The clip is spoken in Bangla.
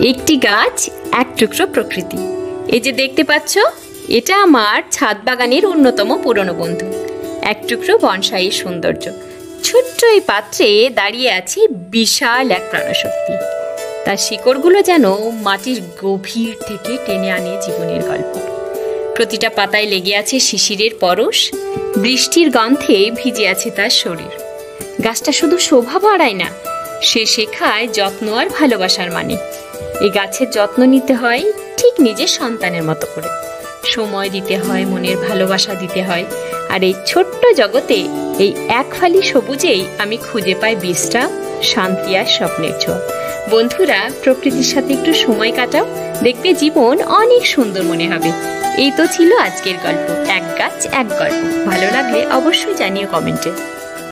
একটি গাছ এক টুকরো প্রকৃতি। এই যে দেখতে পাচ্ছ, এটা আমার ছাদ বাগানের অন্যতম পুরনো বন্ধু, এক টুকরো বনসাইয়ের সৌন্দর্য। ছোট্ট এই পাত্রে দাঁড়িয়ে আছে বিশাল এক প্রাণশক্তি। তার শিকড়গুলো যেন মাটির গভীর থেকে টেনে আনে জীবনের গল্প। প্রতিটা পাতায় লেগে আছে শিশিরের পরশ, বৃষ্টির গন্ধে ভিজে আছে তার শরীর। গাছটা শুধু শোভা বাড়ায় না, সে শেখায় যত্ন আর ভালোবাসার মানে। এই গাছের যত্ন নিতে হয় ঠিক নিজের সন্তানের মতো করে, সময় দিতে হয়, মনের ভালোবাসা দিতে হয়। আর এই ছোট্ট জগতে এই এক ফালি সবুজেই আমি খুঁজে পাই বিশ্রাম, শান্তি আর স্বপ্নের ছোঁয়া। বন্ধুরা, প্রকৃতির সাথে একটু সময় কাটাও, দেখবে জীবন অনেক সুন্দর মনে হবে। এই তো ছিল আজকের গল্প, এক গাছ এক গল্প। ভালো লাগলে অবশ্যই জানিও কমেন্টে।